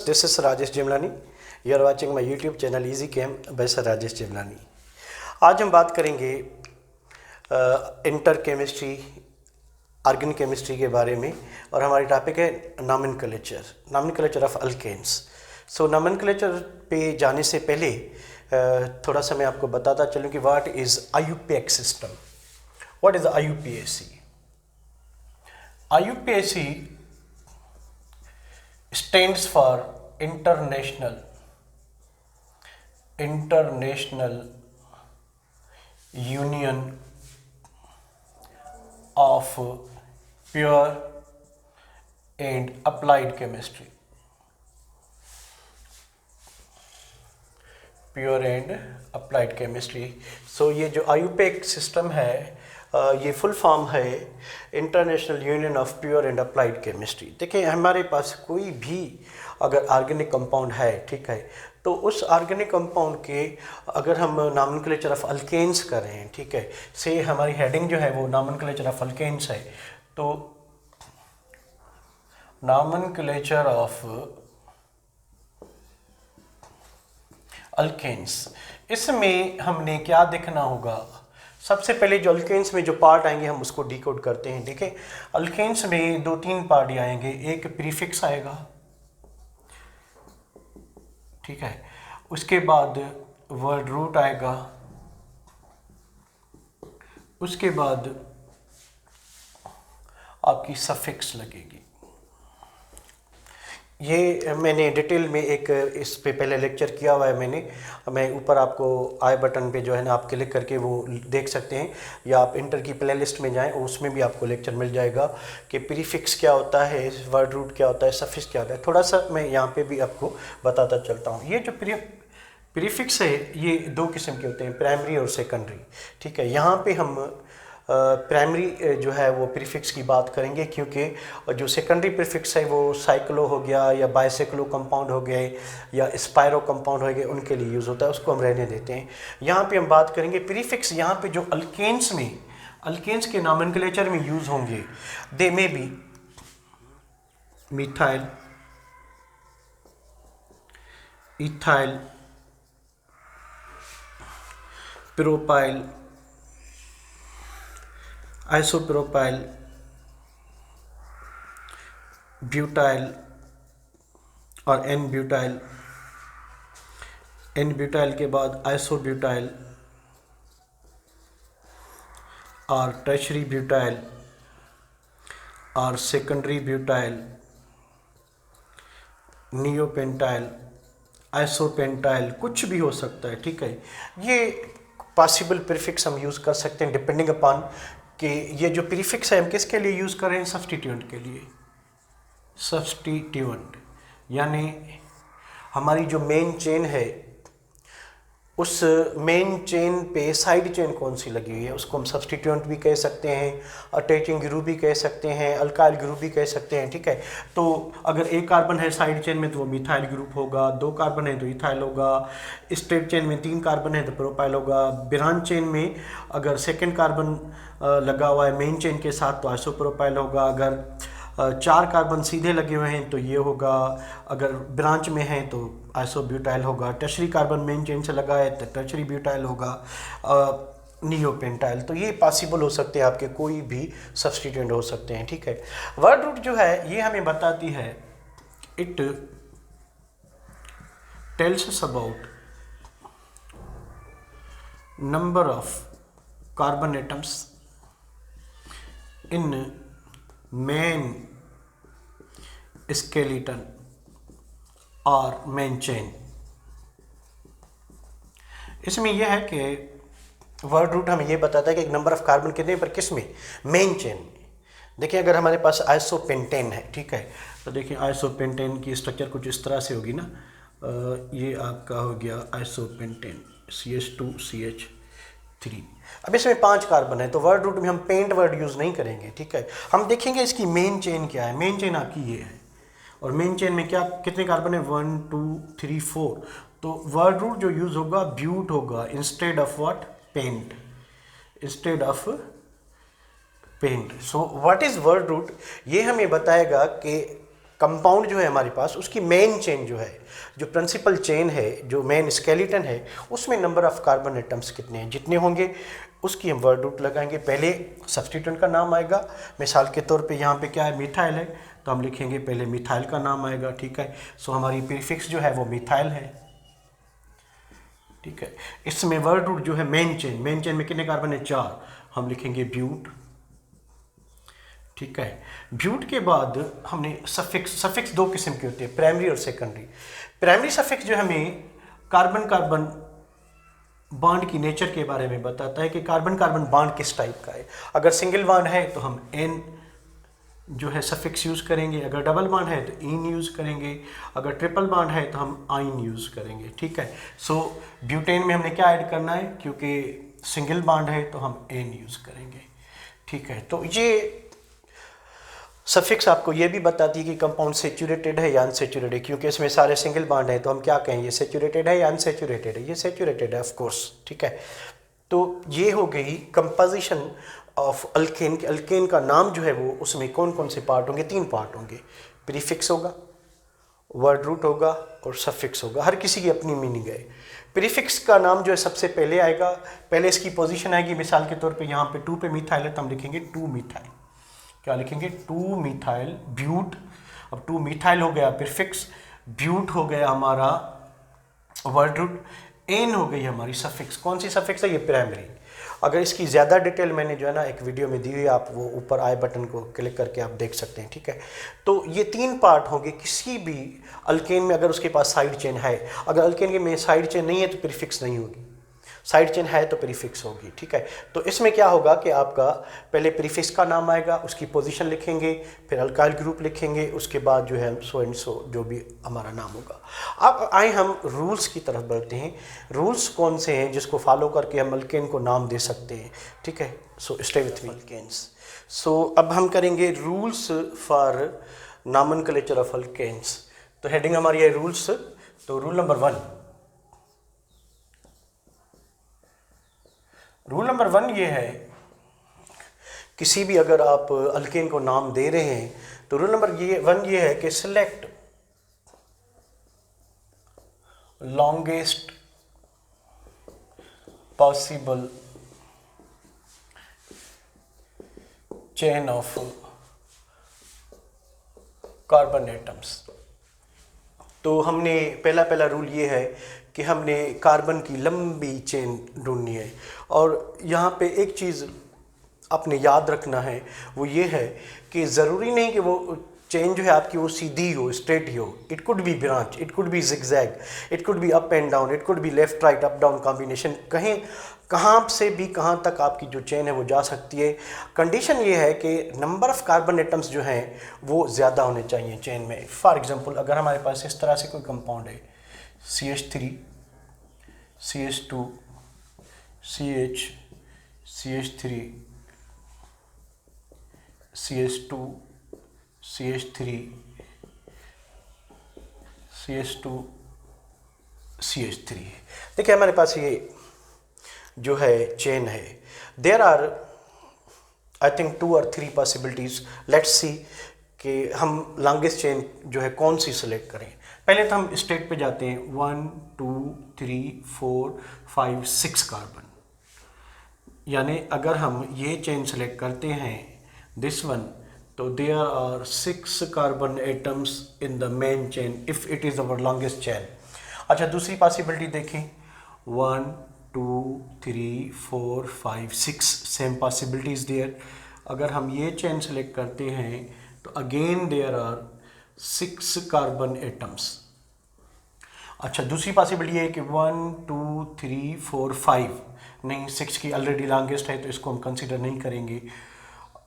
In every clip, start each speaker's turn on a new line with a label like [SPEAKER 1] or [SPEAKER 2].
[SPEAKER 1] This is Rajesh Jimlani. You are watching my YouTube channel Easy Chem by Sir Rajesh Jimlani. आज हम बात करेंगे inter chemistry organic chemistry के बारे में और हमारी टॉपिक है nomenclature of alkanes. So nomenclature पे जाने से पहले थोड़ा सा मैं आपको बताता चलूँ कि what is IUPAC system. What is IUPAC? IUPAC stands for International Union of Pure and Applied Chemistry. Pure and applied chemistry. So ये जो IUPAC सिस्टम है ये फुल फॉर्म है international union of pure and applied chemistry. देखिए हमारे पास कोई भी अगर ऑर्गेनिक कंपाउंड है, ठीक है, तो उस ऑर्गेनिक कंपाउंड के अगर हम नॉमेनक्लेचर ऑफ अल्केन्स कर रहे हैं, ठीक है, से हमारी हेडिंग जो है वो नॉमेनक्लेचर ऑफ अल्केन्स है, तो नॉमेनक्लेचर ऑफ अल्केन्स, इसमें हमने क्या देखना होगा? सबसे पहले जो अल्केन्स में जो पार्ट आएंगे हम उसको डिकोड करते हैं। देखिए अल्केन्स में दो तीन पार्ट आएंगे, एक प्रीफिक्स आएगा, ठीक है, उसके बाद वर्ड रूट आएगा, उसके बाद आपकी सफिक्स लगेगी। ये मैंने डिटेल में एक इस पे पहले लेक्चर किया हुआ है मैं ऊपर आपको आई बटन पे जो है ना आप क्लिक करके वो देख सकते हैं, या आप इंटर की प्लेलिस्ट में जाएं, उसमें भी आपको लेक्चर मिल जाएगा कि प्रीफिक्स क्या होता है, वर्ड रूट क्या होता है, सफिक्स क्या होता है। थोड़ा सा मैं यहाँ पे भी आपको बताता चलता हूँ। ये जो प्रीफिक्स है ये दो किस्म के होते हैं, प्राइमरी और सेकेंडरी, ठीक है। यहाँ पे हम प्राइमरी जो है वो प्रीफिक्स की बात करेंगे, क्योंकि जो सेकेंडरी प्रीफिक्स है वो साइक्लो हो गया या बाइसाइक्लो कंपाउंड हो गए या स्पायरो कंपाउंड हो गए, उनके लिए यूज़ होता है, उसको हम रहने देते हैं। यहाँ पे हम बात करेंगे प्रीफिक्स, यहाँ पे जो अल्केन्स के नॉमेनक्लेचर में यूज़ होंगे, they may be methyl, ethyl, propyl, isopropyl, butyl और एन ब्यूटाइल के बाद आइसोब्यूटाइल और टर्शरी ब्यूटाइल और सेकेंडरी ब्यूटाइल, नियोपेंटाइल, आइसोपेंटाइल, कुछ भी हो सकता है, ठीक है। ये पॉसिबल प्रीफिक्स हम यूज़ कर सकते हैं डिपेंडिंग अपॉन कि ये जो प्रीफिक्स है हम किसके लिए यूज़ कर रहे हैं, सब्स्टिट्यूएंट के लिए। सब्स्टिट्यूएंट यानी हमारी जो मेन चेन है उस मेन चेन पे साइड चेन कौन सी लगी हुई है उसको हम सब्स्टिट्यूएंट भी कह सकते हैं, अटैचिंग ग्रुप भी कह सकते हैं, अल्काइल ग्रुप भी कह सकते हैं, ठीक है। तो अगर एक कार्बन है साइड चेन में तो वो मिथाइल ग्रुप होगा, दो कार्बन है तो इथाइल होगा, स्ट्रेट चेन में तीन कार्बन है तो प्रोपाइल होगा, ब्रांच चेन में अगर सेकेंड कार्बन लगा हुआ है मेन चेन के साथ तो आइसोप्रोपाइल होगा, अगर चार कार्बन सीधे लगे हुए हैं तो ये होगा, अगर ब्रांच में है तो आइसोब्यूटाइल होगा, टर्शरी कार्बन मेन चेन से लगा है तो टर्शरी ब्यूटाइल होगा, नियोपेंटाइल। तो ये पॉसिबल हो सकते हैं, आपके कोई भी सब्स्टिट्यूएंट हो सकते हैं, ठीक है। वर्ड रूट जो है ये हमें बताती है, it tells us about number of carbon atoms in main skeleton और मेन चेन। इसमें यह है कि वर्ड रूट हमें यह बताता है कि एक नंबर ऑफ कार्बन कितने पर, किस में, मेन चेन में। देखिए अगर हमारे पास आइसोपेंटेन है, ठीक है, तो देखिए आइसोपेंटेन की स्ट्रक्चर कुछ इस तरह से होगी ना, ये आपका हो गया आइसोपेंटेन CH2CH3। अब इसमें 5 कार्बन है तो वर्ड रूट में हम पेंट वर्ड यूज़ नहीं करेंगे, ठीक है। हम देखेंगे इसकी मेन चेन क्या है। मेन चेन आपकी ये है और मेन चेन में क्या कितने कार्बन है, 1 2 3 4। तो वर्ड रूट जो यूज़ होगा ब्यूट होगा instead of what, pent, instead of pent. So what is word root, ये हमें बताएगा कि कंपाउंड जो है हमारे पास, उसकी मेन चेन जो है, जो प्रिंसिपल चेन है, जो मेन स्केलेटन है, उसमें नंबर ऑफ कार्बन एटम्स कितने हैं, जितने होंगे उसकी हम वर्ड रूट लगाएंगे। पहले सब्स्टिट्यूएंट का नाम आएगा, मिसाल के तौर पे यहाँ पे क्या है, मिथाइल है, तो हम लिखेंगे पहले मिथाइल का नाम आएगा, ठीक है। सो हमारी प्रीफिक्स जो है वो मिथाइल है, ठीक है। इसमें वर्ड रूट जो है मेन चेन में कितने कार्बन है, 4, हम लिखेंगे ब्यूट, ठीक है। ब्यूट के बाद हमने सफिक्स 2 किस्म के होते हैं, प्राइमरी और सेकेंडरी। प्राइमरी सफिक्स जो हमें कार्बन कार्बन बॉन्ड की नेचर के बारे में बताता है कि कार्बन कार्बन बॉन्ड किस टाइप का है। अगर सिंगल बॉन्ड है तो हम एन जो है सफिक्स यूज़ करेंगे, अगर डबल बॉन्ड है तो इन यूज़ करेंगे, अगर ट्रिपल बॉन्ड है तो हम आइन यूज़ करेंगे, ठीक है। सो ब्यूटेन में हमने क्या ऐड करना है, क्योंकि सिंगल बॉन्ड है तो हम एन यूज़ करेंगे, ठीक है। तो ये सफिक्स आपको ये भी बताती है कि कंपाउंड सेचुरेटेड है या अनसेचुरेटेड है, क्योंकि इसमें सारे सिंगल बॉन्ड है, तो हम क्या कहें, ये सेचुरेटेड है या अनसेचुरेटेड है, ये सेचुरेटेड है ऑफ कोर्स, ठीक है। तो ये हो गई कंपोजिशन ऑफ अल्केन। अल्केन का नाम जो है वो, उसमें कौन कौन से पार्ट होंगे, 3 पार्ट होंगे, प्रीफिक्स होगा, वर्ड रूट होगा और सफिक्स होगा। हर किसी की अपनी मीनिंग है। प्रीफिक्स का नाम जो है सबसे पहले आएगा, पहले इसकी पोजीशन आएगी, मिसाल के तौर पे यहाँ पे 2 पे मिथाइल है तो हम लिखेंगे 2 मिथाइल, क्या लिखेंगे, 2 मिथाइल ब्यूट। अब 2 मिथाइल हो गया प्रीफिक्स, ब्यूट हो गया हमारा वर्ड रूट, एन हो गई हमारी सफिक्स। कौन सी सफिक्स है, ये प्राइमरी। अगर इसकी ज़्यादा डिटेल मैंने जो है ना एक वीडियो में दी हुई है, आप वो ऊपर आई बटन को क्लिक करके आप देख सकते हैं, ठीक है। तो ये 3 पार्ट होंगे किसी भी अल्केन में, अगर उसके पास साइड चेन है। अगर अल्केन में साइड चेन नहीं है तो प्रीफिक्स नहीं होगी, साइड चेन है तो प्रीफिक्स होगी, ठीक है। तो इसमें क्या होगा कि आपका पहले प्रीफिक्स का नाम आएगा, उसकी पोजीशन लिखेंगे, फिर अल्काइल ग्रुप लिखेंगे, उसके बाद जो है सो एंड सो जो भी हमारा नाम होगा। अब आए हम रूल्स की तरफ बढ़ते हैं। रूल्स कौन से हैं जिसको फॉलो करके हम अल्केन को नाम दे सकते हैं, ठीक है। So stay with me alkanes. So अब हम करेंगे rules for nomenclature of alkanes. तो हेडिंग हमारी है रूल्स। तो रूल नंबर 1 ये है, किसी भी अगर आप अल्केन को नाम दे रहे हैं तो रूल नंबर 1 ये है कि select longest possible chain of carbon atoms. तो हमने पहला रूल ये है कि हमने कार्बन की लंबी चेन ढूंढनी है। और यहाँ पे एक चीज़ आपने याद रखना है, वो ये है कि ज़रूरी नहीं कि वो चेन जो है आपकी वो सीधी हो, स्ट्रेट ही हो। It could be branch, it could be zigzag, it could be up and down, it could be left right up down combination. कहाँ से भी कहाँ तक आपकी जो चेन है वो जा सकती है। कंडीशन ये है कि नंबर ऑफ़ कार्बन एटम्स जो हैं वो ज़्यादा होने चाहिए चेन में। फॉर एग्जांपल अगर हमारे पास इस तरह से कोई कंपाउंड है, CH3 CH2 CH CH3 CH2 CH3 CH2 CH3, देखिए हमारे पास ये जो है चेन है। देयर आर आई थिंक 2 और 3 पॉसिबिलिटीज़। लेट्स सी कि हम लॉन्गेस्ट चेन जो है कौन सी सिलेक्ट करें। पहले तो हम स्टेट पे जाते हैं, 1 2 3 4 5 6 कार्बन। यानी अगर हम ये चेन सेलेक्ट करते हैं दिस वन, तो there are 6 carbon atoms in the main chain if it is our longest chain. अच्छा, दूसरी पॉसिबिलिटी देखें, 1 2 3 4 5 6 सेम पॉसिबिलिटीज़ देयर। अगर हम ये चेन सेलेक्ट करते हैं तो again there are 6 carbon atoms. अच्छा, दूसरी पॉसिबिलिटी है कि 1 2 3 4 5, नहीं 6 की ऑलरेडी लॉन्गेस्ट है तो इसको हम कंसिडर नहीं करेंगे।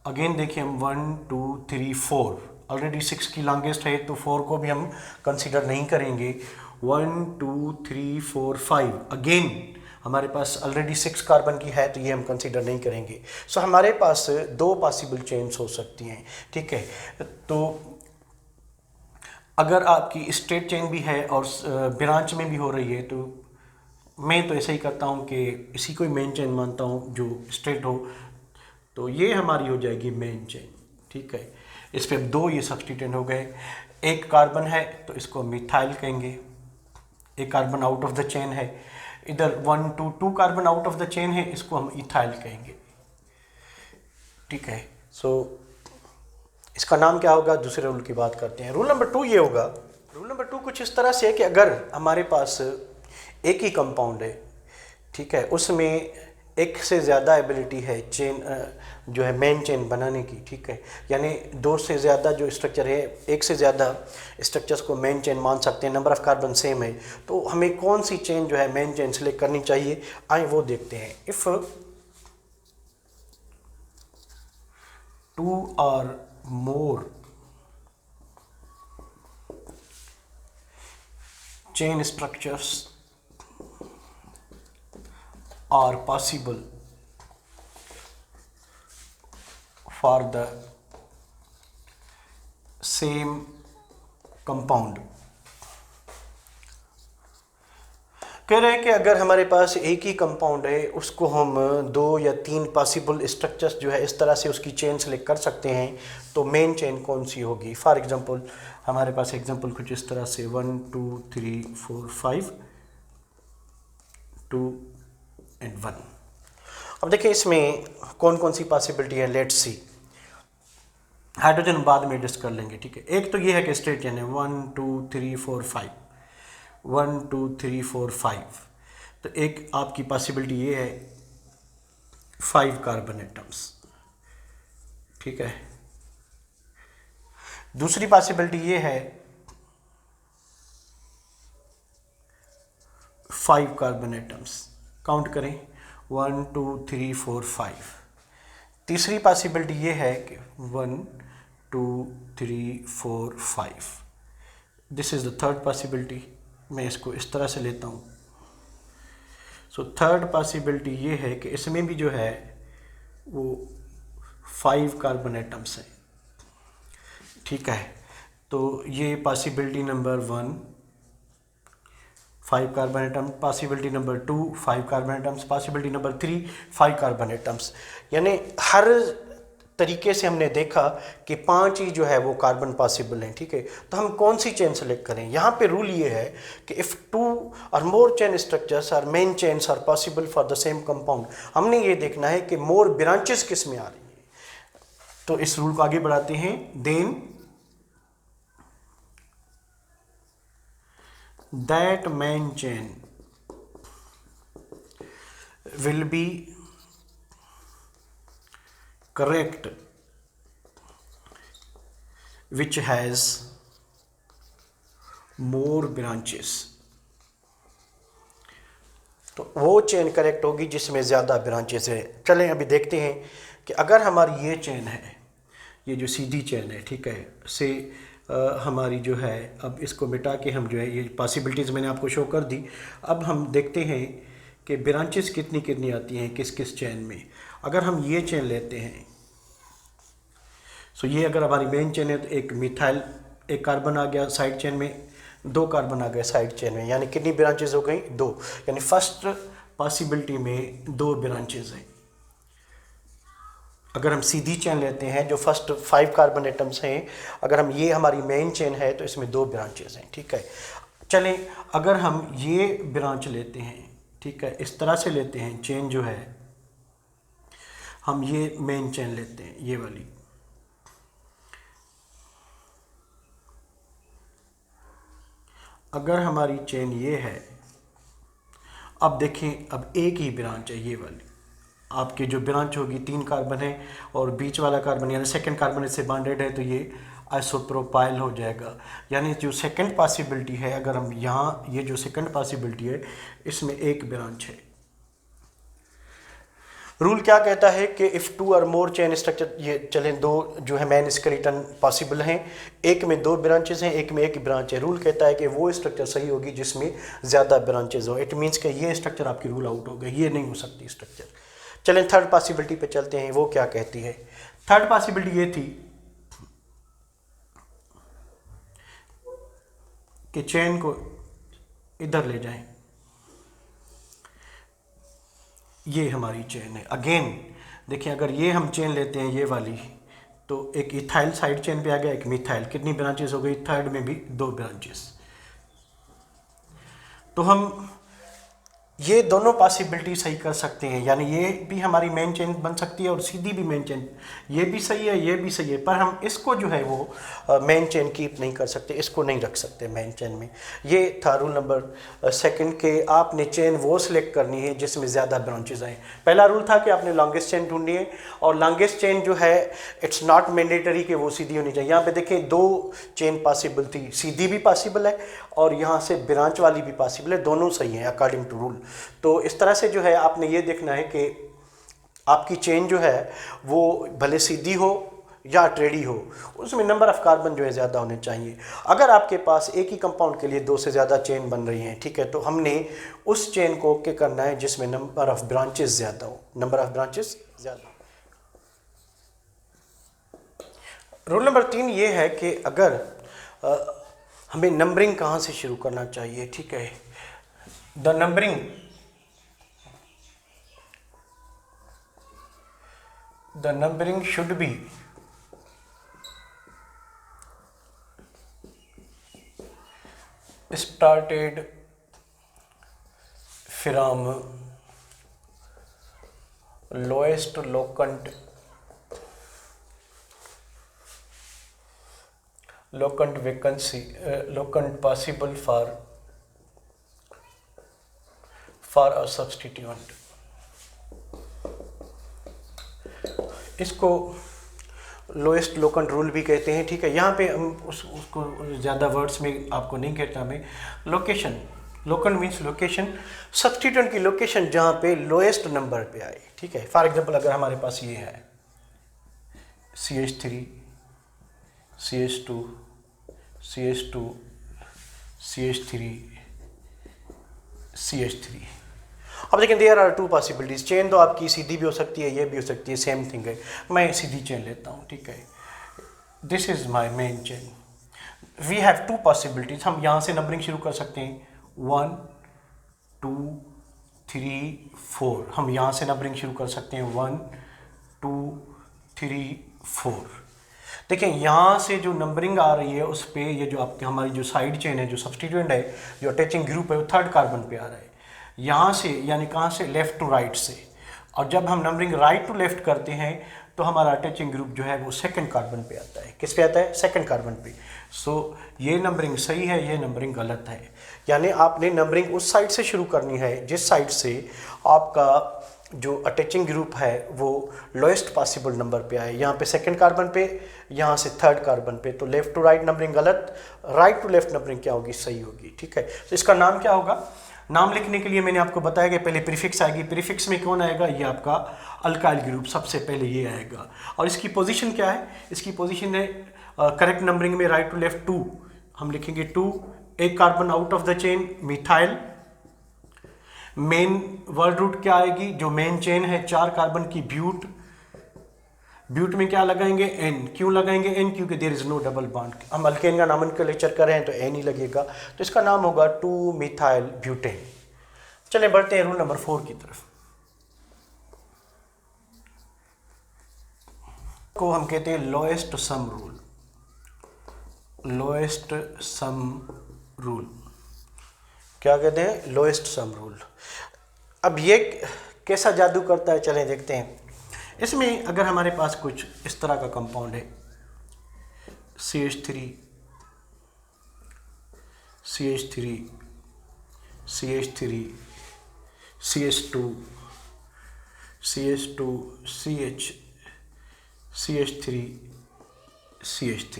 [SPEAKER 1] अगेन देखिए हम 1 2 3 4, ऑलरेडी 6 की लॉन्गेस्ट है तो 4 को भी हम कंसिडर नहीं करेंगे। 1 2 3 4 5, अगेन हमारे पास ऑलरेडी 6 कार्बन की है तो ये हम कंसिडर नहीं करेंगे। सो हमारे पास 2 पॉसिबल चेन्स हो सकती हैं, ठीक है। तो अगर आपकी स्ट्रेट चेन भी है और ब्रांच में भी हो रही है तो मैं तो ऐसा ही करता हूँ कि इसी को मेन चेन मानता हूँ जो स्ट्रेट हो। तो ये हमारी हो जाएगी मेन चेन, ठीक है। इस पर 2 ये सब्स्टिट्यूएंट हो गए। एक कार्बन है तो इसको मिथाइल कहेंगे, एक carbon out of the chain है। इधर 1 to 2 carbon out of the chain है, इसको हम इथाइल कहेंगे, ठीक है। सो इसका नाम क्या होगा, दूसरे रूल की बात करते हैं। रूल नंबर 2 ये होगा, रूल नंबर 2 कुछ इस तरह से है कि अगर हमारे पास एक ही कंपाउंड है, ठीक है, उसमें एक से ज़्यादा एबिलिटी है चेन जो है मेन चेन बनाने की, ठीक है, यानी दो से ज़्यादा जो स्ट्रक्चर है, एक से ज़्यादा स्ट्रक्चर्स को मेन चेन मान सकते हैं, नंबर ऑफ़ कार्बन सेम है, तो हमें कौन सी चेन जो है मेन चेन सेलेक्ट करनी चाहिए, आए वो देखते हैं। If 2 or more chain structures are possible for the same compound, कह रहे हैं कि अगर हमारे पास एक ही कंपाउंड है, उसको हम 2 या 3 पॉसिबल स्ट्रक्चर्स जो है इस तरह से उसकी चेन सेलेक्ट कर सकते हैं, तो मेन चेन कौन सी होगी। फॉर एग्जांपल हमारे पास एग्जांपल कुछ इस तरह से 1 2 3 4 5 2 and 1। अब देखिए इसमें कौन कौन सी पॉसिबिलिटी है, लेट्स सी। हाइड्रोजन बाद में एडजस्ट कर लेंगे, ठीक है। एक तो ये है कि स्ट्रेट चेन है 1 2 3 4 5 1 2 3 4 5, तो एक आपकी पॉसिबिलिटी ये है 5 कार्बन एटम्स, ठीक है। दूसरी पॉसिबिलिटी ये है 5 कार्बन एटम्स, काउंट करें 1 2 3 4 5। तीसरी पॉसिबिलिटी ये है कि 1 2 3 4 5। This is the third possibility, मैं इसको इस तरह से लेता हूँ। सो थर्ड पॉसिबिलिटी ये है कि इसमें भी जो है वो 5 कार्बन एटम्स हैं, ठीक है। तो ये possibility number 1 5 carbon atom, possibility number 2 5 carbon atoms, possibility number 3 5 carbon atoms. यानी हर तरीके से हमने देखा कि 5 ही जो है वो कार्बन पॉसिबल हैं, ठीक है। तो हम कौन सी चेन सेलेक्ट करें। यहाँ पे रूल ये है कि इफ़ 2 और मोर चेन स्ट्रक्चर्स और main chains are possible for the same compound, हमने ये देखना है कि मोर ब्रांचेस किस में आ रही हैं। तो इस रूल को आगे बढ़ाते हैं। Then that main chain will be correct which has more branches, तो वो चेन करेक्ट होगी जिसमें ज़्यादा ब्रांचेस है। चलें अभी देखते हैं कि अगर हमारी ये चेन है, ये जो सीधी चेन है, ठीक है, से हमारी जो है, अब इसको मिटा के हम जो है ये पॉसिबिलिटीज़ मैंने आपको शो कर दी। अब हम देखते हैं कि ब्रांचेस कितनी कितनी आती हैं किस किस चेन में। अगर हम ये चेन लेते हैं, सो ये अगर हमारी मेन चेन है तो एक मिथाइल, एक कार्बन आ गया साइड चेन में, 2 कार्बन आ गए साइड चेन में, यानी कितनी ब्रांचेस हो गई 2। यानी फर्स्ट पॉसिबिलिटी में 2 ब्रांचेस हैं। अगर हम सीधी चेन लेते हैं जो फर्स्ट 5 कार्बन एटम्स हैं, अगर हम ये हमारी मेन चेन है तो इसमें 2 ब्रांचेस हैं, ठीक है। चलें अगर हम ये ब्रांच लेते हैं, ठीक है, इस तरह से लेते हैं चेन जो है, हम ये मेन चेन लेते हैं ये वाली, अगर हमारी चेन ये है, अब देखें अब एक ही ब्रांच है ये वाली, आपकी जो ब्रांच होगी 3 कार्बन है और बीच वाला कार्बन यानी सेकंड कार्बन इससे बॉन्डेड है, तो ये आइसोप्रोपाइल हो जाएगा। यानी जो सेकंड पॉसिबिलिटी है, अगर हम यहाँ ये जो सेकंड पॉसिबिलिटी है इसमें एक ब्रांच है। रूल क्या कहता है कि इफ़ 2 और मोर चेन स्ट्रक्चर, ये चलें 2 जो है मेन स्केलेटन पॉसिबल हैं, एक में 2 ब्रांचेस हैं, एक में एक ब्रांच है। रूल कहता है कि वो स्ट्रक्चर सही होगी जिसमें ज़्यादा ब्रांचेज हो। इट मीन्स कि ये स्ट्रक्चर आपकी रूल आउट हो गई, ये नहीं हो सकती स्ट्रक्चर। चलें थर्ड पॉसिबिलिटी पे चलते हैं, वो क्या कहती है। थर्ड पॉसिबिलिटी ये थी कि चेन को इधर ले जाएं, ये हमारी चेन है। अगेन देखिए अगर ये हम चेन लेते हैं ये वाली, तो एक इथाइल साइड चेन पे आ गया, एक मिथाइल, कितनी ब्रांचेस हो गई, थर्ड में भी 2 ब्रांचेस। तो हम ये दोनों पॉसिबिलिटी सही कर सकते हैं, यानी ये भी हमारी मेन चेन बन सकती है और सीधी भी मेन चेन, ये भी सही है ये भी सही है, पर हम इसको जो है वो मेन चेन कीप नहीं कर सकते, इसको नहीं रख सकते मेन चेन में। ये था रूल नंबर सेकंड के आपने चेन वो सिलेक्ट करनी है जिसमें ज़्यादा ब्रांचेज आए। पहला रूल था कि आपने लॉन्गेस्ट चेन ढूंढनी है, और लॉन्गेस्ट चेन जो है इट्स नॉट मैंडेटरी कि वो सीधी होनी चाहिए। यहाँ पे देखें 2 चेन पॉसिबल थी, सीधी भी पॉसिबल है और यहाँ से ब्रांच वाली भी पॉसिबल है, दोनों सही हैं अकॉर्डिंग टू रूल। तो इस तरह से जो है आपने ये देखना है कि आपकी चेन जो है वो भले सीधी हो या टेढ़ी हो, उसमें नंबर ऑफ कार्बन जो है ज़्यादा होने चाहिए। अगर आपके पास एक ही कंपाउंड के लिए 2 से ज़्यादा चेन बन रही हैं, ठीक है, तो हमने उस चेन को क्या करना है जिसमें नंबर ऑफ ब्रांचेस ज़्यादा हो, नंबर ऑफ ब्रांचेस ज़्यादा। रूल नंबर 3 ये है कि अगर हमें नंबरिंग कहाँ से शुरू करना चाहिए, ठीक है, the numbering should be started from lowest locant vacancy locant possible for a substituent। इसको लोएस्ट लोकेंट रूल भी कहते हैं, ठीक है। यहाँ पे हम उसको ज़्यादा वर्ड्स में आपको नहीं कहता मैं। Location, locant means location, substituent की लोकेशन जहाँ पे लोएस्ट नंबर पे आए, ठीक है। फॉर एग्जांपल अगर हमारे पास ये है CH3 CH2 CH2 CH3 CH3। अब देखें देयर आर 2 पॉसिबिलिटीज। चेन तो आपकी सीधी भी हो सकती है, ये भी हो सकती है, सेम थिंग है। मैं सीधी चेन लेता हूँ, ठीक है, this is my main chain. We have 2 possibilities. हम यहाँ से नंबरिंग शुरू कर सकते हैं 1 2 3 4। हम यहाँ से नंबरिंग शुरू कर सकते हैं 1 2 3 4। देखें यहाँ से जो नंबरिंग आ रही है उस पे ये जो आपकी हमारी जो साइड चेन है, जो सब्स्टिट्यूएंट है, जो अटैचिंग ग्रुप है, वो 3rd कार्बन पे आ रहा है यहाँ से, यानी कहाँ से, लेफ़्ट टू राइट से। और जब हम नंबरिंग राइट टू लेफ्ट करते हैं तो हमारा अटैचिंग ग्रुप जो है वो 2nd कार्बन पे आता है। किस पे आता है? 2nd कार्बन पे। सो ये नंबरिंग सही है, ये नंबरिंग गलत है। यानी आपने नंबरिंग उस साइड से शुरू करनी है जिस साइड से आपका जो अटैचिंग ग्रुप है वो लोएस्ट पॉसिबल नंबर पे आए। यहाँ पे 2nd कार्बन पे, यहाँ से 3rd कार्बन पे। तो लेफ़्ट टू राइट नंबरिंग गलत, राइट टू लेफ्ट नंबरिंग क्या होगी? सही होगी, ठीक है। तो इसका नाम क्या होगा? नाम लिखने के लिए मैंने आपको बताया कि पहले प्रीफिक्स आएगी। प्रीफिक्स में कौन आएगा? ये आपका अल्काइल ग्रुप, सबसे पहले ये आएगा। और इसकी पोजीशन क्या है? इसकी पोजीशन है करेक्ट नंबरिंग में राइट टू लेफ्ट 2। हम लिखेंगे 2, एक carbon out of the chain methyl. Main word root क्या आएगी? जो मेन चेन है 4 कार्बन की, ब्यूट। ब्यूट में क्या लगाएंगे? N। क्यों लगाएंगे N? क्योंकि there is no double bond. हम अल्केन का नॉमेनक्लेचर कर रहे हैं तो N ही लगेगा, तो इसका नाम होगा 2 मिथाइल ब्यूटेन। चलें बढ़ते हैं रूल नंबर 4 की तरफ। को हम कहते हैं lowest sum rule. Lowest sum rule क्या कहते हैं? Lowest sum rule. अब ये कैसा जादू करता है, चलें देखते हैं। इसमें अगर हमारे पास कुछ इस तरह का कंपाउंड है CH3 CH3 CH3 CH2 CH2 CH CH3 CH3,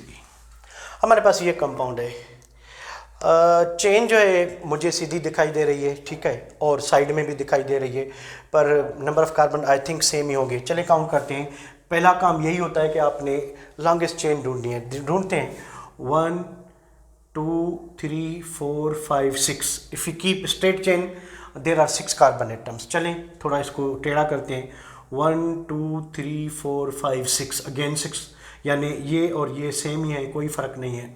[SPEAKER 1] हमारे पास ये कंपाउंड है। चेन जो है मुझे सीधी दिखाई दे रही है, ठीक है, और साइड में भी दिखाई दे रही है, पर number of carbon I think same ही होंगे। चले काउंट करते हैं। पहला काम यही होता है कि आपने लॉन्गेस्ट चेन ढूंढनी है। ढूंढते हैं 1 2 3 4 5 6। If you keep straight chain there are 6 carbon atoms. चलें थोड़ा इसको टेढ़ा करते हैं। 1 2 3 4 5 6, अगेन 6, यानी ये और ये सेम ही है, कोई फ़र्क नहीं है।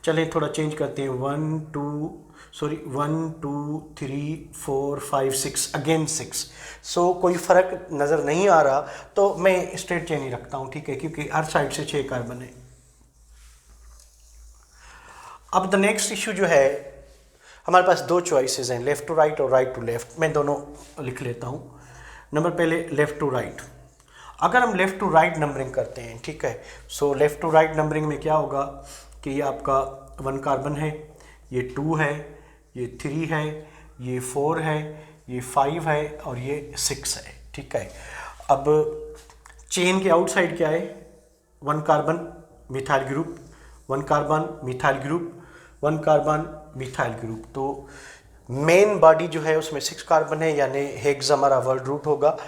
[SPEAKER 1] चलें थोड़ा चेंज करते हैं। 1 2 सॉरी 1 2 3 4 5 6 अगेन 6। सो कोई फ़र्क नज़र नहीं आ रहा तो मैं स्ट्रेट चेन ही रखता हूँ, ठीक है, क्योंकि हर साइड से 6 कार्बन है। अब द नेक्स्ट इशू जो है, हमारे पास दो चॉइसेस हैं, लेफ़्ट टू राइट और राइट टू लेफ़्ट। मैं दोनों लिख लेता हूँ। नंबर पहले लेफ़्ट टू राइट। अगर हम लेफ़्ट टू राइट नंबरिंग करते हैं, ठीक है, सो लेफ़्ट टू राइट नंबरिंग में क्या होगा कि ये आपका 1 कार्बन है, ये 2 है, ये 3 है, ये 4 है, ये 5 है और ये 6 है, ठीक है। अब चेन के आउटसाइड क्या है, 1 carbon methyl group, 1 carbon methyl group, 1 carbon methyl group. तो मेन बॉडी जो है उसमें 6 कार्बन है, यानी हेक्स हमारा वर्ड रूट होगा।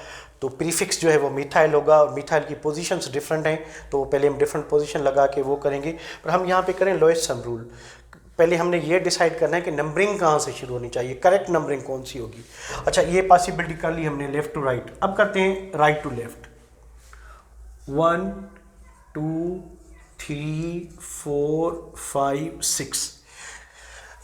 [SPEAKER 1] तो प्रीफिक्स जो है वो मिथाइल होगा और मिथाइल की पोजीशंस डिफरेंट हैं, तो पहले हम डिफरेंट पोजीशन लगा के वो करेंगे। पर हम यहाँ पे करें लोएस्ट सम रूल। पहले हमने ये डिसाइड करना है कि नंबरिंग कहाँ से शुरू होनी चाहिए, करेक्ट नंबरिंग कौन सी होगी। अच्छा, ये पॉसिबिलिटी कर ली हमने लेफ़्ट टू राइट। अब करते हैं राइट टू लेफ़्ट। 1 2 3 4 5 6,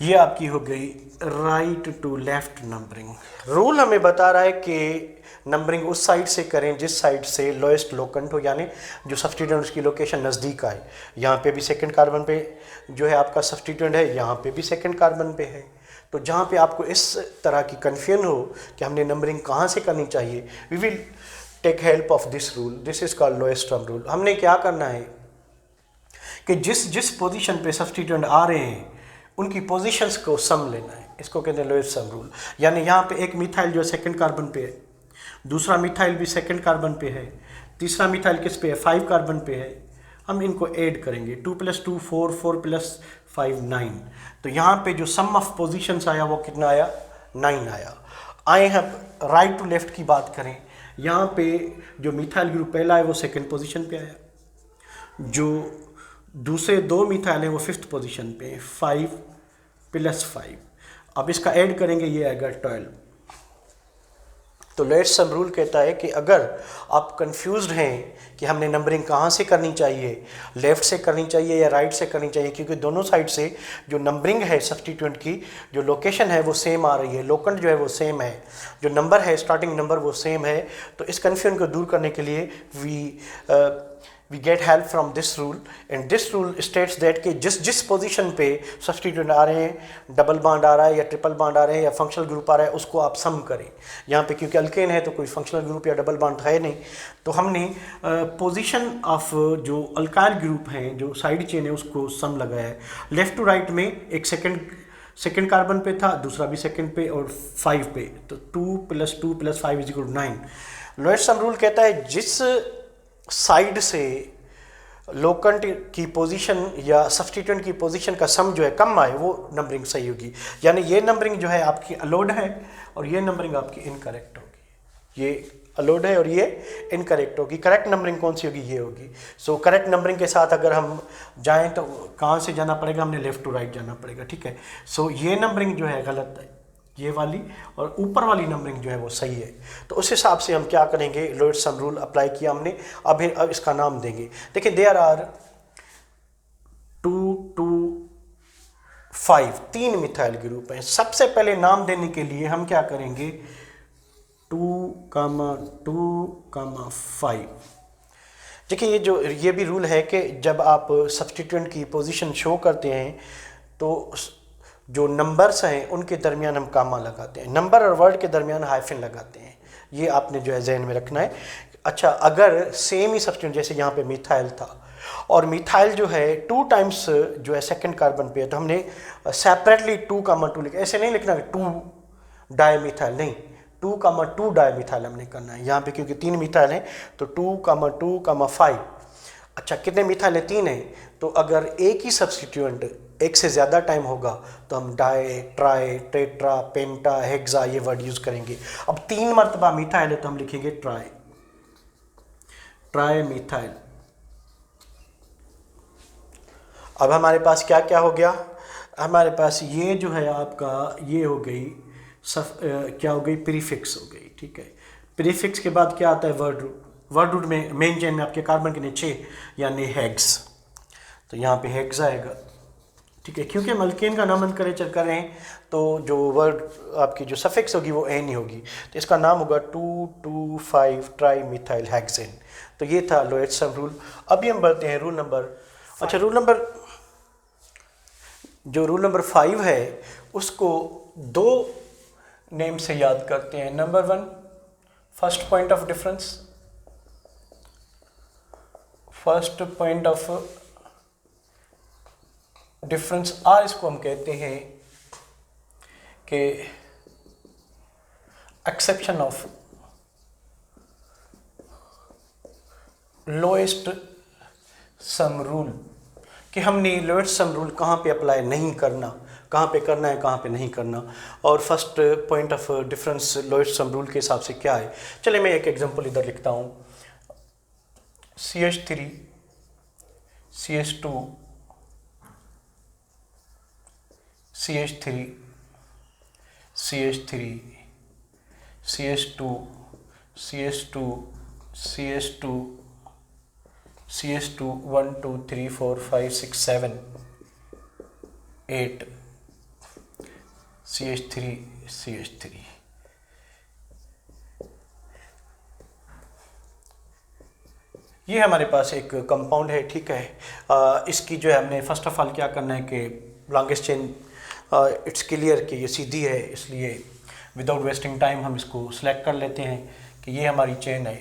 [SPEAKER 1] ये आपकी हो गई right to left numbering. Rule हमें बता रहा है कि नंबरिंग उस साइड से करें जिस साइड से लोएस्ट लोकेंट हो, यानी जो सब्स्टिट्यूएंट उसकी लोकेशन नज़दीक आए। यहाँ पे भी सेकंड कार्बन पे जो है आपका सब्स्टिट्यूएंट है, यहाँ पे भी सेकंड कार्बन पे है। तो जहाँ पे आपको इस तरह की कन्फ्यूजन हो कि हमने नंबरिंग कहाँ से करनी चाहिए, we will take help of this rule. This is called lowest sum rule. हमने क्या करना है कि जिस जिस पोजीशन पे सब्स्टिट्यूएंट आ रहे हैं उनकी पोजीशंस को सम लेना है, इसको कहते हैं लोएस्ट सम रूल। यानी यहाँ पे एक मिथाइल जो सेकंड कार्बन पे है, दूसरा मिथाइल भी सेकंड कार्बन पे है, तीसरा मिथाइल किस पे है, 5 कार्बन पे है। हम इनको ऐड करेंगे, 2 + 2 4, 4 + 5 9। तो यहाँ पे जो सम ऑफ पोजीशंस आया वो कितना आया, 9 आया। आए हम राइट टू लेफ्ट की बात करें, यहाँ पे जो मिथाइल ग्रुप पहला है वो सेकेंड पोजिशन पे आया, जो दूसरे 2 मिथाइल हैं वो 5th पोजीशन पे, 5 + 5। अब इसका ऐड करेंगे, ये आएगा 12। तो लोएस्ट सम रूल कहता है कि अगर आप कंफ्यूज्ड हैं कि हमने नंबरिंग कहाँ से करनी चाहिए, लेफ़्ट से करनी चाहिए या राइट से करनी चाहिए, क्योंकि दोनों साइड से जो नंबरिंग है सब्स्टिट्यूएंट की जो लोकेशन है वो सेम आ रही है, लोकेंट जो है वो सेम है, जो नंबर है स्टार्टिंग नंबर वो सेम है। तो इस कन्फ्यूजन को दूर करने के लिए we get help from this rule, and this rule states that कि जिस पोजीशन पे सब्स्टिट्यूएंट आ रहे हैं, डबल बॉन्ड आ रहा है या ट्रिपल बॉन्ड आ रहे हैं या फंक्शनल ग्रुप आ रहा है, उसको आप सम करें। यहाँ पे क्योंकि अल्केन है तो कोई फंक्शनल ग्रुप या डबल बॉन्ड है नहीं, तो हमने पोजीशन ऑफ जो अल्काइल ग्रुप हैं जो साइड चेन है उसको सम लगाया है। लेफ़्ट टू राइट में एक सेकेंड कार्बन पे था, दूसरा भी सेकेंड पे और 5 पे, तो 2 + 2 + 5 = 9। लोएस्ट सम रूल कहता है जिस साइड से लोकेंट की पोजीशन या सब्स्टिट्यूएंट की पोजीशन का सम जो है कम आए वो नंबरिंग सही होगी। यानी ये नंबरिंग जो है आपकी अलोड है और ये नंबरिंग आपकी इनकरेक्ट होगी। ये अलोड है और ये इनकरेक्ट होगी। करेक्ट नंबरिंग कौन सी होगी, ये होगी। सो करेक्ट नंबरिंग के साथ अगर हम जाएं तो कहाँ से जाना पड़ेगा, हमने लेफ़्ट टू राइट जाना पड़ेगा, ठीक है। सो ये नंबरिंग जो है गलत है, ये वाली, और ऊपर वाली नंबरिंग जो है वो सही है। तो उस हिसाब से हम क्या करेंगे, लोएस्ट सम रूल अप्लाई किया हमने। अब इसका नाम देंगे। देखिए देयर आर 2 2 5 3 मिथाइल ग्रुप हैं। सबसे पहले नाम देने के लिए हम क्या करेंगे, 2, 2, 5। देखिए ये भी रूल है कि जब आप सब्स्टिट्यूएंट की पोजीशन शो करते हैं तो जो नंबर्स हैं उनके दरमियान हम कामा लगाते हैं, नंबर और वर्ड के दरमियान हाइफन लगाते हैं। ये आपने जो है जहन में रखना है। अच्छा, अगर सेम ही सब्स्टिट्यूएंट जैसे यहाँ पे मिथाइल था और मिथाइल जो है 2 टाइम्स जो है सेकंड कार्बन पे है, तो हमने सेपरेटली 2, 2 लिखा। ऐसे नहीं लिखना 2 डाईमिथाइल, नहीं, 2, 2 डाईमिथाइल हमने करना है यहाँ पे, क्योंकि 3 मिथाइल हैं तो 2, 2, 5। अच्छा, कितने मिथाइल हैं, 3 हैं। तो अगर एक ही सब्स्टिट्यूएंट एक से ज़्यादा टाइम होगा तो हम डाई, ट्राई, टेट्रा, पेंटा, हेक्सा ये वर्ड यूज़ करेंगे। अब 3 मरतबा मिथाइल है तो हम लिखेंगे ट्राई मिथाइल। अब हमारे पास क्या क्या हो गया, हमारे पास ये जो है आपका ये हो गई क्या हो गई, प्रीफिक्स हो गई, ठीक है। प्रीफिक्स के बाद क्या आता है, वर्ड रूट। वर्ड रूट में मेन चेन में आपके कार्बन के नीचे यानी हेक्स, तो यहाँ पे हेक्स आएगा, ठीक है, क्योंकि हम अल्केन का नॉमेनक्लेचर कर रहे हैं तो जो वर्ड आपकी जो सफिक्स होगी वो एन ही होगी, तो इसका नाम होगा 2,2,5 ट्राई मिथाइल हेक्सेन। तो ये था लोएट्स सम रूल। अभी हम बढ़ते हैं रूल नंबर, अच्छा रूल नंबर 5 है उसको दो नेम से याद करते हैं। Number 1 first point of difference, first point of difference आर इसको हम कहते हैं कि exception of lowest sum rule, कि हमने लोएस्ट सम रूल कहाँ पे अप्लाई नहीं करना, कहाँ पे करना है कहाँ पे नहीं करना, और first point of difference lowest sum rule के हिसाब से क्या है। चलिए मैं एक एग्जांपल इधर लिखता हूँ, CH3 CH2 CH3 CH3 CH2 CH2 CH2 CH2 1 2 3 4 5 6 7 8 CH3 CH3। ये हमारे पास एक कंपाउंड है, ठीक है। इसकी जो है हमने फर्स्ट ऑफ ऑल क्या करना है कि लॉन्गेस्ट चेन इट्स क्लियर कि ये सीधी है, इसलिए विदाउट वेस्टिंग टाइम हम इसको सिलेक्ट कर लेते हैं कि ये हमारी चेन है।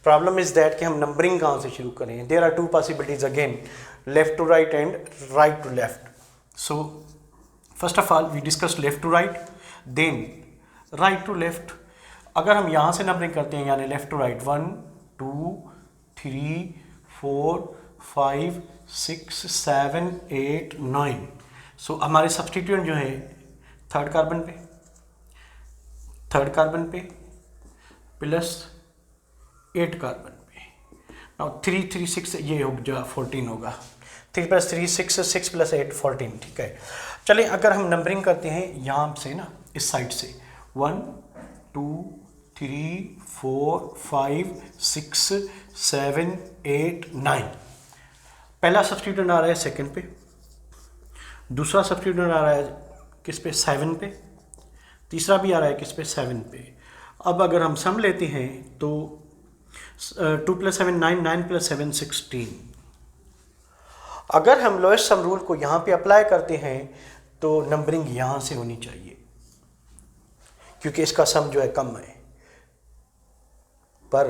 [SPEAKER 1] प्रॉब्लम इज़ दैट कि हम नंबरिंग कहाँ से शुरू करें। There are two possibilities again, left to right and right to left. So first of all we discuss left to right, then right to left. अगर हम यहाँ से नंबरिंग करते हैं यानी लेफ्ट टू राइट 1 2 3 4 5 6 7 8 9। सो हमारे सब्सटीट्यूएंट जो है थर्ड कार्बन पे प्लस 8 कार्बन पे। नाउ 3 3 6 ये हो जो 14 होगा, 3 + 3 6 6 + 8 14, ठीक है। चलिए अगर हम नंबरिंग करते हैं यहाँ से ना, इस साइड से 1 2 3 4 5 6 7 8 9। पहला सब्सटीट्यूएंट आ रहा है सेकंड पे, दूसरा सब्सटीट्यूएंट आ रहा है किस पे 7 पे, तीसरा भी आ रहा है किस पे 7 पे। अब अगर हम सम लेते हैं तो 2 + 7 9 9 + 7 16। अगर हम लोएस्ट सम रूल को यहाँ पे अप्लाई करते हैं तो नंबरिंग यहाँ से होनी चाहिए क्योंकि इसका सम जो है कम है, पर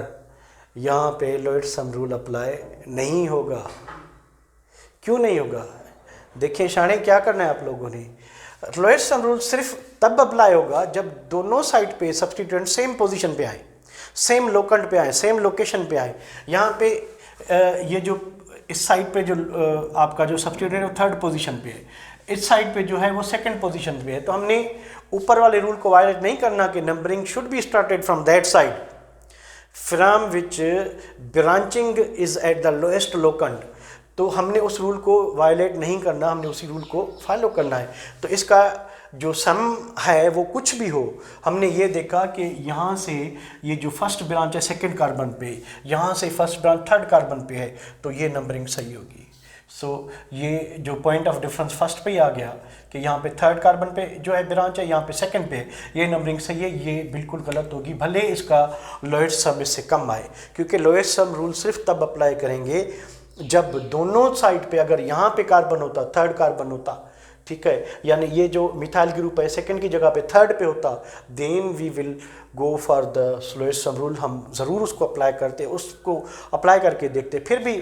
[SPEAKER 1] यहाँ पे लोएस्ट सम रूल अप्लाई नहीं होगा। क्यों नहीं होगा? देखिए शाणे क्या करना है आप लोगों ने, लोएस्ट सम रूल सिर्फ तब अप्लाई होगा जब दोनों साइड पे सब्सटीट्यूएंट सेम पोजीशन पे आए, सेम लोकेंट पे आए, सेम लोकेशन पे आए। यहाँ पे ये जो इस साइड पे जो आपका जो सब्सटीट्यूएंट है वो थर्ड पोजीशन पे है, इस साइड पे जो है वो सेकंड पोजीशन पे है। तो हमने ऊपर वाले रूल को वायलेट नहीं करना कि numbering should be started from that side from which branching is at the lowest locant. तो हमने उस रूल को वायलेट नहीं करना, हमने उसी रूल को फॉलो करना है। तो इसका जो सम है वो कुछ भी हो, हमने ये देखा कि यहाँ से ये जो फर्स्ट ब्रांच है सेकंड कार्बन पे, यहाँ से फर्स्ट ब्रांच थर्ड कार्बन पे है, तो ये नंबरिंग सही होगी। सो ये जो पॉइंट ऑफ डिफरेंस फर्स्ट पे ही आ गया कि यहाँ पे थर्ड कार्बन पे जो है ब्रांच है, यहाँ पे सेकंड पे, ये नंबरिंग सही है, ये बिल्कुल गलत होगी भले इसका लोएस्ट सम इससे कम आए, क्योंकि लोएस्ट सम रूल सिर्फ तब अप्लाई करेंगे जब दोनों साइड पे, अगर यहाँ पे कार्बन होता थर्ड कार्बन होता, ठीक है, यानी ये जो मिथाइल ग्रुप है सेकंड की जगह पे थर्ड पे होता, then we will go for the lowest sum rule. हम ज़रूर उसको अप्लाई करते, उसको अप्लाई करके देखते। फिर भी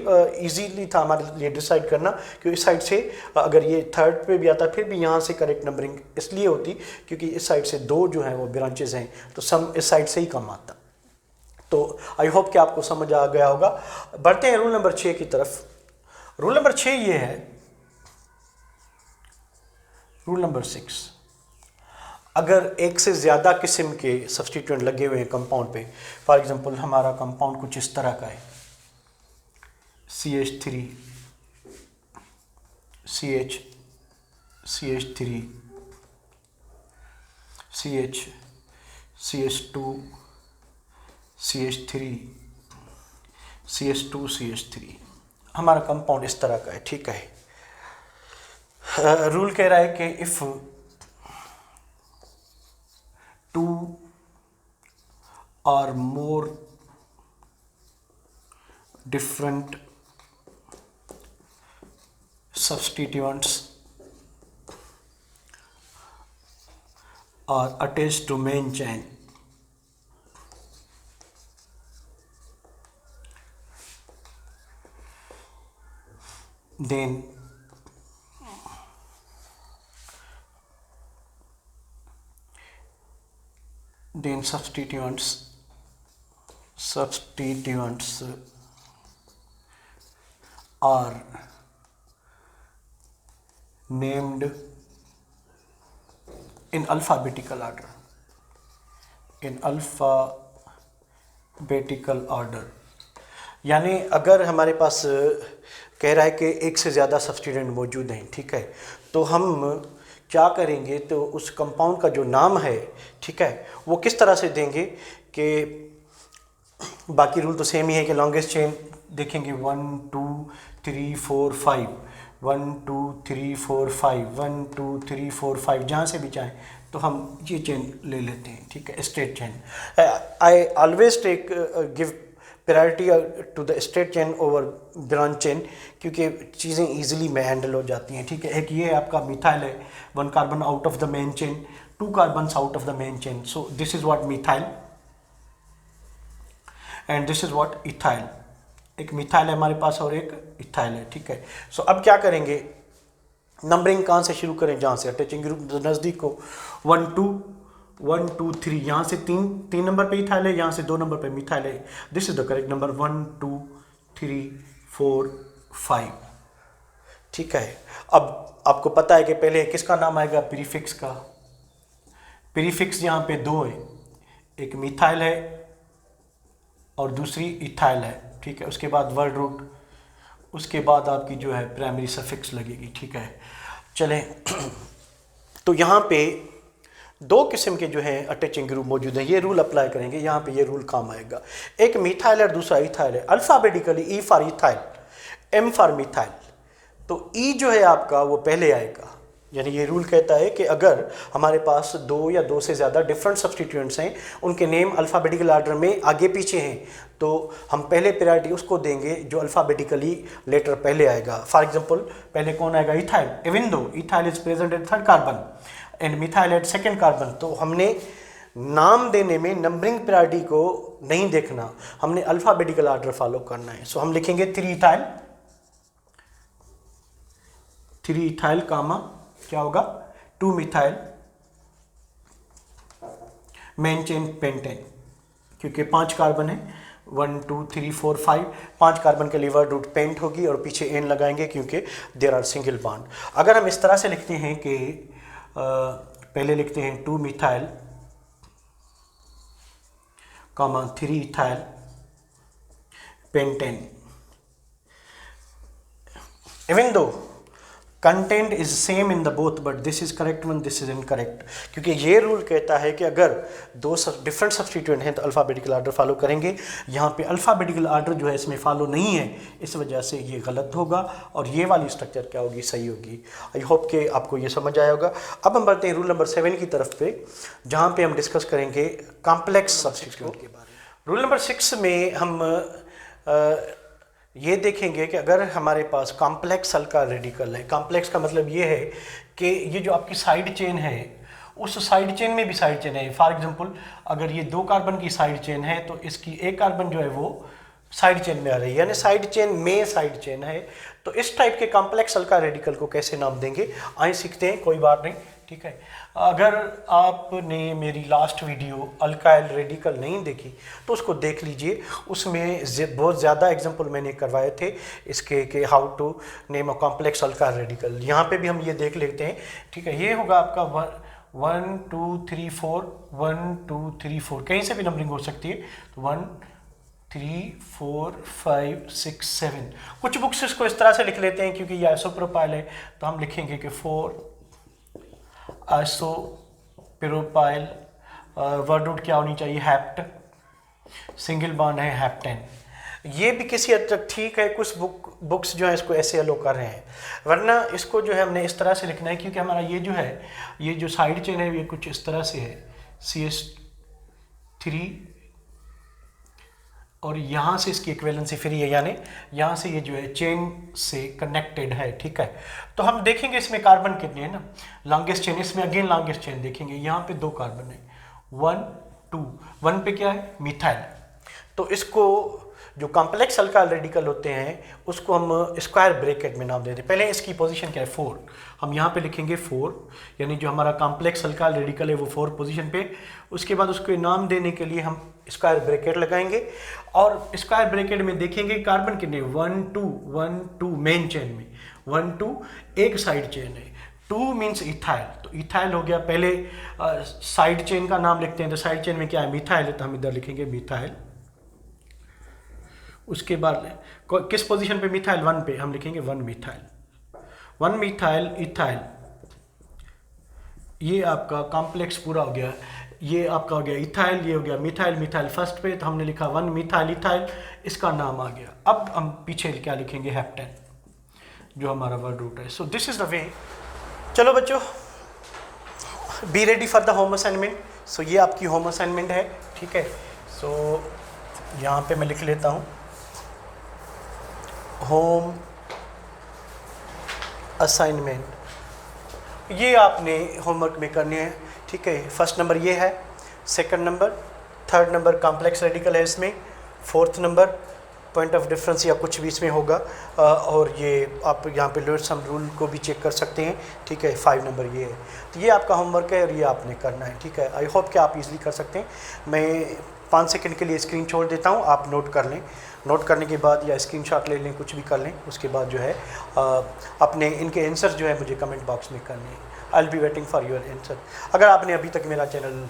[SPEAKER 1] इजीली था हमारे लिए डिसाइड करना कि इस साइड से अगर ये थर्ड पे भी आता फिर भी यहाँ से करेक्ट नंबरिंग इसलिए होती क्योंकि इस साइड से दो जो हैं वो ब्रांचेज हैं, तो सम इस साइड से ही कम आता। तो आई होप कि आपको समझ आ गया होगा। बढ़ते हैं रूल नंबर 6 की तरफ। रूल नंबर 6 ये है, रूल नंबर 6, अगर एक से ज़्यादा किस्म के सब्सटीट्यूएंट लगे हुए हैं कंपाउंड पे, फॉर एग्जांपल हमारा कंपाउंड कुछ इस तरह का है, CH3 CH CH3 CH CH2 CH3 CH2 CH3, हमारा कंपाउंड इस तरह का है, ठीक है। रूल कह रहा है कि इफ़ टू और मोर different substituents are attached to main chain, then substituents are named in alphabetical order. यानी अगर हमारे पास कह रहा है कि एक से ज़्यादा सब्स्टिट्यूएंट मौजूद हैं, ठीक है, तो हम क्या करेंगे, तो उस कंपाउंड का जो नाम है, ठीक है, वो किस तरह से देंगे कि बाकी रूल तो सेम ही है कि लॉन्गेस्ट चेन देखेंगे 1 2 3 4 5, 1 2 3 4 5, 1 2 3 4 5, जहाँ से भी चाहें तो हम ये चेन ले लेते हैं, ठीक है, straight chain. I always take give priority to the straight chain over branch chain, क्योंकि चीज़ें इजीली में हैंडल हो जाती हैं, ठीक है। एक ये आपका मिथाइल है, 1 carbon out of the main chain, 2 carbons out of the main chain, so this is what methyl and this is what ethyl. एक मिथाइल है हमारे पास और एक इथाइल है, ठीक है। सो अब क्या करेंगे, नंबरिंग कहाँ से शुरू करें, जहाँ से अटैचिंग ग्रुप नज़दीक को, 1 2 1 2 3, यहाँ से तीन नंबर पे इथाइल है, यहाँ से 2 नंबर पे मिथाइल है। This is the correct number 1 2 3 4 5, ठीक है। अब आपको पता है कि पहले किसका नाम आएगा, प्रीफिक्स का। प्रीफिक्स यहाँ पे 2 है, एक मिथाइल है और दूसरी इथाइल है, ठीक है। उसके बाद वर्ड रूट, उसके बाद आपकी जो है प्राइमरी सफिक्स लगेगी, ठीक है। चलें तो यहाँ पे 2 किस्म के जो है अटैचिंग ग्रुप मौजूद हैं, ये रूल अप्लाई करेंगे, यहाँ पे ये रूल काम आएगा। एक मिथाइल और दूसरा इथाइल है, alphabetically E for ethyl, M for methyl, तो ई जो है आपका वो पहले आएगा। यानी ये रूल कहता है कि अगर हमारे पास 2 या 2 से ज़्यादा डिफरेंट सब्स्टिट्यूएंट्स हैं, उनके नेम अल्फ़ाबेटिकल आर्डर में आगे पीछे हैं, तो हम पहले प्रायोरिटी उसको देंगे जो अल्फ़ाबेटिकली लेटर पहले आएगा। फॉर एग्जांपल पहले कौन आएगा, ethyl, even though ethyl is present at 3rd carbon and methyl at 2nd carbon, तो हमने नाम देने में नंबरिंग प्रायोरिटी को नहीं देखना, हमने अल्फ़ाबेटिकल आर्डर फॉलो करना है। सो हम लिखेंगे 3 इथाइल कामा क्या होगा, 2 मिथाइल मेन चेन पेंटेन, क्योंकि 5 कार्बन है, 1 2 3 4 5, 5 कार्बन के लिए वर्ड रूट पेंट होगी और पीछे एन लगाएंगे क्योंकि देयर आर सिंगल बॉन्ड। अगर हम इस तरह से लिखते हैं कि पहले लिखते हैं 2 methyl comma 3 ethyl pentane, even though content is same in the both but this is correct one, this is incorrect, क्योंकि ये रूल कहता है कि अगर 2 डिफरेंट सब्स्टिट्यूएंट हैं तो अल्फ़ाबेटिकल आर्डर फॉलो करेंगे। यहाँ पे अल्फ़ाबेटिकल आर्डर जो है इसमें फॉलो नहीं है, इस वजह से ये गलत होगा और ये वाली स्ट्रक्चर क्या होगी, सही होगी। आई होप कि आपको ये समझ आया होगा। अब हम बढ़ते हैं रूल नंबर 7 की तरफ पे, जहाँ पे हम डिस्कस करेंगे कॉम्प्लेक्स सब्स्टिट्यूएंट के बारे में। रूल नंबर 6 में हम ये देखेंगे कि अगर हमारे पास कॉम्प्लेक्स हल्का रेडिकल है, कॉम्प्लेक्स का मतलब ये है कि ये जो आपकी साइड चेन है उस साइड चेन में भी साइड चेन है। फॉर एग्जांपल अगर ये 2 कार्बन की साइड चेन है तो इसकी एक कार्बन जो है वो साइड चेन में आ रही है, यानी साइड चेन में साइड चेन है। तो इस टाइप के कॉम्प्लेक्स हल्का रेडिकल को कैसे नाम देंगे, आइए सीखते हैं, कोई बात नहीं, ठीक है। अगर आपने मेरी लास्ट वीडियो अल्काइल रेडिकल नहीं देखी तो उसको देख लीजिए, उसमें बहुत ज़्यादा एग्जांपल मैंने करवाए थे इसके कि how to name a complex alkyl radical. यहाँ पे भी हम ये देख लेते हैं, ठीक है। ये होगा आपका 1 2 3 4, 1 2 3 4, कहीं से भी नंबरिंग हो सकती है, 1 3 4 5 6 7। कुछ बुक्स इसको इस तरह से लिख लेते हैं क्योंकि ये आइसोप्रोपाइल है, तो हम लिखेंगे कि 4 आइसोप्रोपाइल, वर्ड रूट क्या होनी चाहिए, हेप्ट, सिंगल बॉन्ड है हेप्टेन। ये भी किसी हद तक ठीक है, कुछ बुक्स जो है इसको ऐसे अलो कर रहे हैं, वरना इसको जो है हमने इस तरह से लिखना है, क्योंकि हमारा ये जो है, ये जो साइड चेन है ये कुछ इस तरह से है, CH3 और यहाँ से इसकी इक्विवेलेंसी फ्री है, यानी यहाँ से ये जो है चेन से कनेक्टेड है, ठीक है। तो हम देखेंगे इसमें कार्बन कितने हैं ना, लॉन्गेस्ट चेन, इसमें अगेन लॉन्गेस्ट चेन देखेंगे, यहाँ पे 2 कार्बन है, 1 2, 1 पे क्या है, मिथाइल। तो इसको जो कॉम्प्लेक्स अल्काइल रेडिकल होते हैं उसको हम स्क्वायर ब्रैकेट में नाम देते हैं। पहले इसकी पोजीशन क्या है, 4, हम यहाँ पे लिखेंगे 4, यानी जो हमारा कॉम्प्लेक्स अल्काइल रेडिकल है वो 4 पोजीशन पे। उसके बाद उसको नाम देने के लिए हम स्क्वायर ब्रैकेट लगाएंगे और स्क्वायर ब्रैकेट में देखेंगे कार्बन कितने, 1 2 मेन चेन में, 1 2 एक साइड चेन है, 2 मीन्स इथाइल, तो इथाइल हो गया। पहले साइड चेन का नाम लिखते हैं, तो साइड चेन में क्या है, मिथाइल है, तो हम इधर लिखेंगे मिथाइल। उसके बाद किस पोजीशन पे, मिथाइल 1 पे, हम लिखेंगे 1 मिथाइल, 1 मिथाइल इथाइल। ये आपका कॉम्प्लेक्स पूरा हो गया, ये आपका हो गया इथाइल, ये हो गया मिथाइल, मिथाइल फर्स्ट पे, तो हमने लिखा 1 मिथाइल इथाइल, इसका नाम आ गया। अब हम पीछे क्या लिखेंगे, हेप्टेन, जो हमारा वर्ड रूट है। So this is the way. चलो बच्चों, be ready for the home assignment. So ये आपकी होम असाइनमेंट है, ठीक है। सो यहाँ पे मैं लिख लेता हूँ होम असाइनमेंट। ये आपने होमवर्क में करने हैं, ठीक है। फर्स्ट नंबर ये है, second number, third number complex radical है इसमें, fourth number point of difference या कुछ भी इसमें होगा, और ये आप यहाँ पे लोअर सम रूल को भी चेक कर सकते हैं, ठीक है। 5 नंबर ये है। तो ये आपका होमवर्क है और ये आपने करना है, ठीक है। आई होप कि आप इजीली कर सकते हैं। मैं 5 सेकंड के लिए स्क्रीन छोड़ देता हूँ, आप नोट कर लें। नोट करने के बाद या स्क्रीनशॉट ले लें, कुछ भी कर लें। उसके बाद जो है अपने इनके आंसर जो है मुझे कमेंट बॉक्स में करने हैं। I will be waiting for your answer. अगर आपने अभी तक मेरा चैनल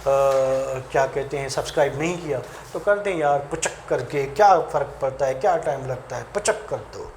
[SPEAKER 1] क्या कहते हैं सब्सक्राइब नहीं किया तो कर दें यार, पुचक करके, क्या फ़र्क पड़ता है, क्या टाइम लगता है, पुचक कर दो।